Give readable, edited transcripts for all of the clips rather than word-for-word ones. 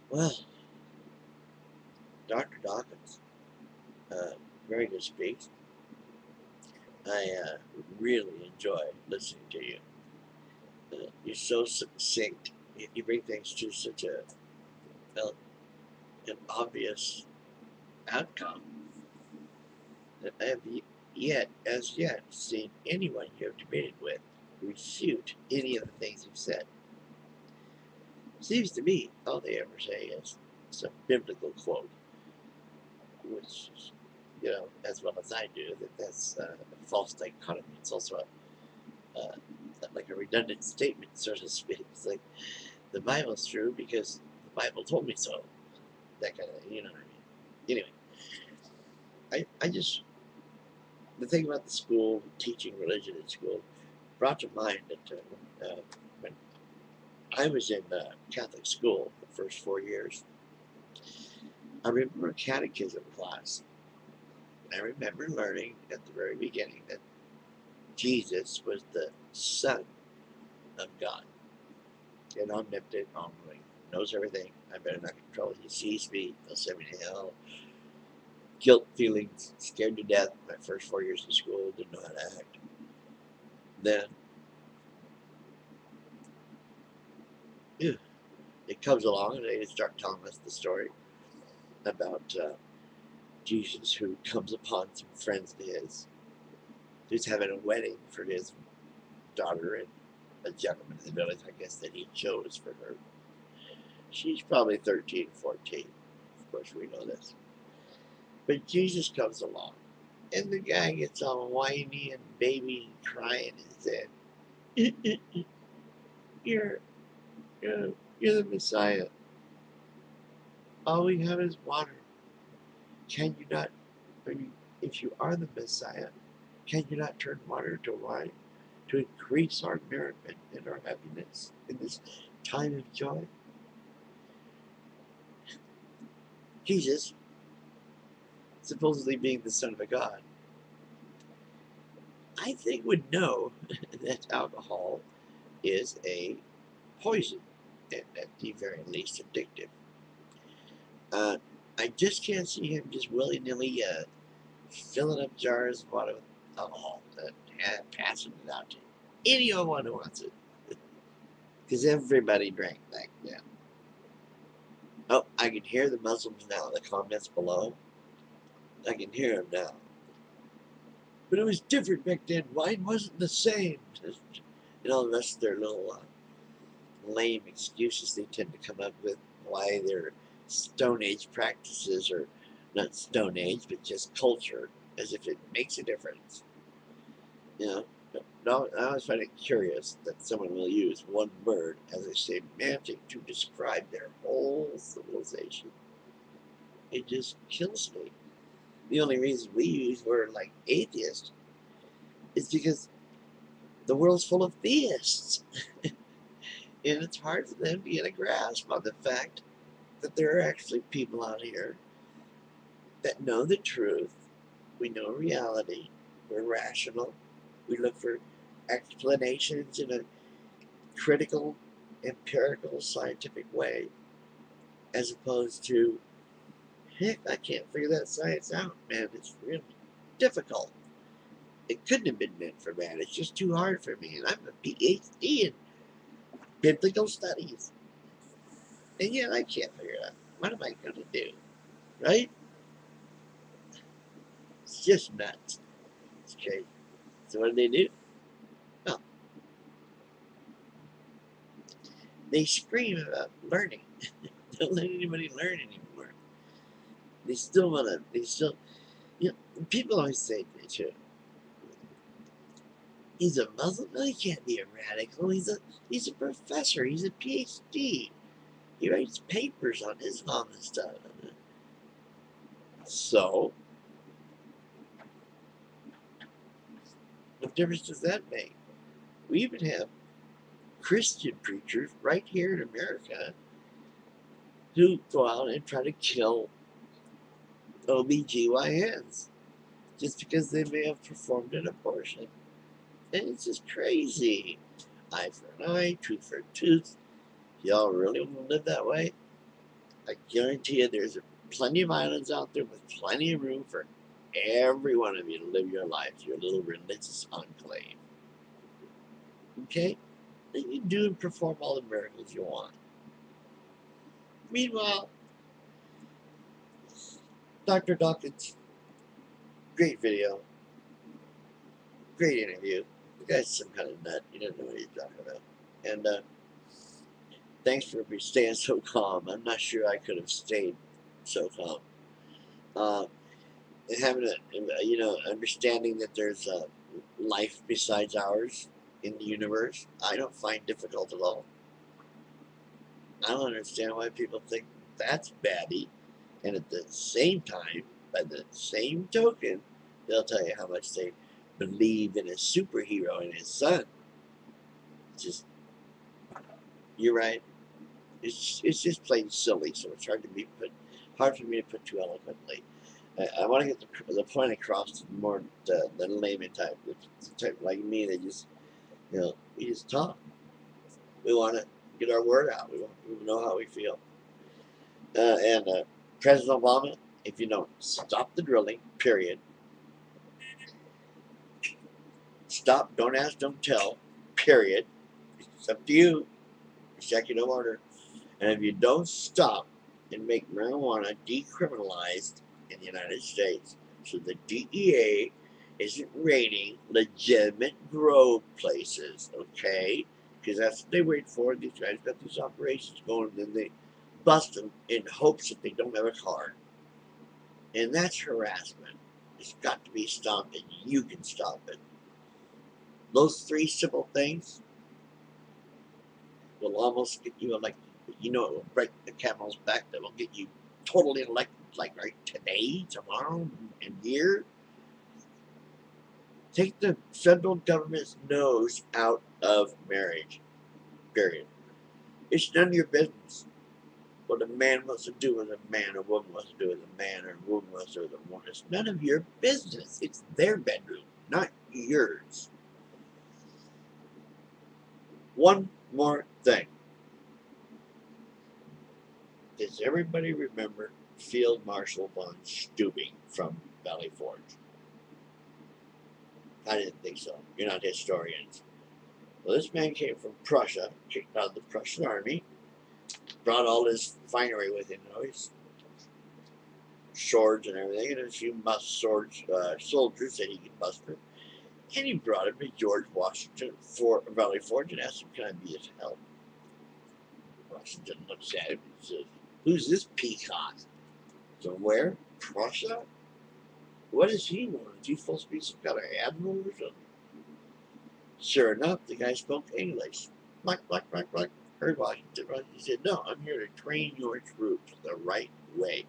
Well, Dr. Dawkins, very good speech. I really enjoy listening to you. You're so succinct. You bring things to such well, an obvious outcome that I have as yet, seen anyone you have debated with refute any of the things you've said. Seems to me all they ever say is some biblical quote, which, as well as I do, that's a false dichotomy. It's also uh, like a redundant statement, so to speak. It's like the Bible's true because the Bible told me so. That kind of, you know what I mean? Anyway, I just, the thing about the school, teaching religion in school, brought to mind that when I was in Catholic school the first 4 years, I remember a catechism class. I remember learning at the very beginning that Jesus was the Son of God, and omnipotent, all-knowing, knows everything. I better not control it. He sees me. He'll send me to hell. Guilt feelings, scared to death. My first 4 years of school, didn't know how to act. Then it comes along, and they start telling us the story about Jesus, who comes upon some friends of his who's having a wedding for his daughter, and a gentleman in the village, I guess, that he chose for her. She's probably 13, 14. Of course, we know this. But Jesus comes along, and the guy gets all whiny and baby crying and said, you're, you're, you're the Messiah. All we have is water. Can you not, I mean, if you are the Messiah, can you not turn water to wine to increase our merriment and our happiness in this time of joy? Jesus, supposedly being the Son of a God, I think would know that alcohol is a poison, and at the very least addictive. Uh, I just can't see him just willy nilly filling up jars of water with alcohol and passing it out to anyone who wants it. Because everybody drank back then. Oh, I can hear the Muslims now, the comments below. I can hear them now. But it was different back then. Wine wasn't the same. And all the rest of their little lame excuses they tend to come up with why their Stone Age practices are not Stone Age, but just culture, as if it makes a difference. You know, no, I always find it curious that someone will use one word as a semantic to describe their whole civilization. It just kills me. The only reason we use word like atheist is because the world's full of theists. And it's hard for them to get a grasp on the fact that there are actually people out here that know the truth. We know reality. We're rational. We look for explanations in a critical, empirical, scientific way, as opposed to, heck, I can't figure that science out, man. It's really difficult. It couldn't have been meant for man. It's just too hard for me. And I'm a PhD in biblical studies. And yet I can't figure it out. What am I going to do? Right? It's just nuts. It's crazy. So what do? Well, they scream about learning. Don't let anybody learn anymore. They still want to, people always say to me too, he's a Muslim? No, he can't be a radical. He's a professor. He's a PhD. He writes papers on Islam and stuff. So, what difference does that make? We even have Christian preachers right here in America who go out and try to kill OBGYNs just because they may have performed an abortion. And it's just crazy. Eye for an eye, tooth for a tooth. Y'all really want to live that way? I guarantee you there's plenty of islands out there with plenty of room for every one of you to live your life, your little religious enclave. Okay? And you do and perform all the miracles you want. Meanwhile, Dr. Dawkins, great video, great interview. The guy's some kind of nut. You don't know what he's talking about. And thanks for staying so calm. I'm not sure I could have stayed so calm. And having understanding that there's a life besides ours in the universe, I don't find difficult at all. I don't understand why people think that's baddie, and at the same time, by the same token, they'll tell you how much they believe in a superhero and his son. It's just, you're right. It's just plain silly. So it's hard for me to put too eloquently. I want to get the point across to more the layman type, the type like me that just we just talk. We want to get our word out. We want people to know how we feel. And President Obama, if you don't stop the drilling, period. Stop, don't ask, don't tell, period. It's up to you. Executive order. And if you don't stop and make marijuana decriminalized in the United States, so the DEA isn't raiding legitimate grow places, okay? Because that's what they wait for. These guys got these operations going, and then they bust them in hopes that they don't have a card. And that's harassment. It's got to be stopped, and you can stop it. Those three simple things will almost get you elected. It will break the camel's back. That will get you totally elected, like right today, tomorrow, and here. Take the federal government's nose out of marriage, period. It's none of your business what a man wants to do with a man, or a woman wants to do with a man, or a woman wants to do with a woman. It's none of your business. It's their bedroom, not yours. One more thing. Does everybody remember Field Marshal von Steuben from Valley Forge? I didn't think so. You're not historians. Well, this man came from Prussia, kicked out of the Prussian army, brought all his finery with him, his swords and everything, and a few soldiers that he could muster. And he brought him to George Washington for Valley Forge and asked him, "Can I be his help?" Washington looks at him and says, "Who's this peacock?" So where? Prussia? What does he want? Is he supposed to be some kind of admiral or something? Sure enough, the guy spoke English. Black. Heard Washington. He said, "No, I'm here to train your troops the right way.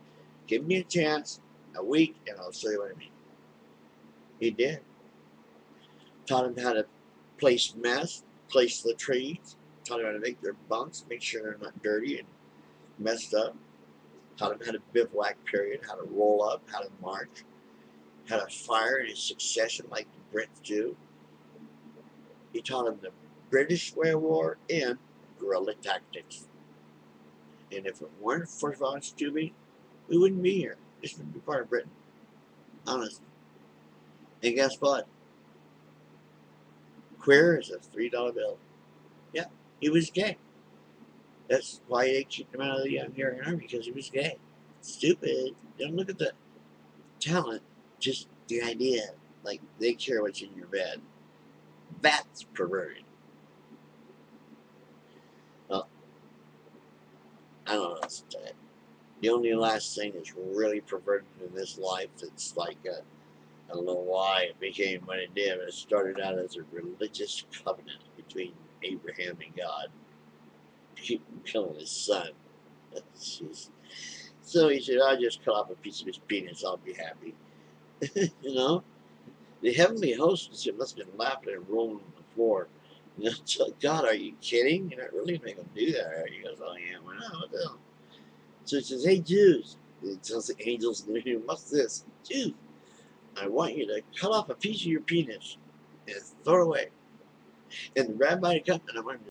Give me a chance, a week, and I'll show you what I mean." He did. Taught him how to place mess, place latrines, taught him how to make their bunks, make sure they're not dirty and messed up. Taught him how to bivouac, period, how to roll up, how to march, how to fire in succession like the Brits do. He taught him the British way of war and guerrilla tactics. And if it weren't for von Steuben, we wouldn't be here. This would be part of Britain. Honest. And guess what? Queer is a $3 bill. Yeah, he was gay. That's why they kicked him out of the Hungarian army, because he was gay. Stupid. Don't look at the talent, just the idea. Like, they care what's in your bed. That's perverted. Well, I don't know what to say. The only last thing that's really perverted in this life that's like I don't know why it became what it did, but it started out as a religious covenant between Abraham and God to keep from killing his son. So he said, "I'll just cut off a piece of his penis, I'll be happy." The heavenly host must have been laughing and rolling on the floor. So, "God, are you kidding? You're not really going to do that, are you?" He goes, "Oh, yeah, well, no, what the hell?" So he says, "Hey, Jews," he tells the angels in the room, "What's this? Jews, I want you to cut off a piece of your penis and throw it away. And the rabbi comes, and I want him to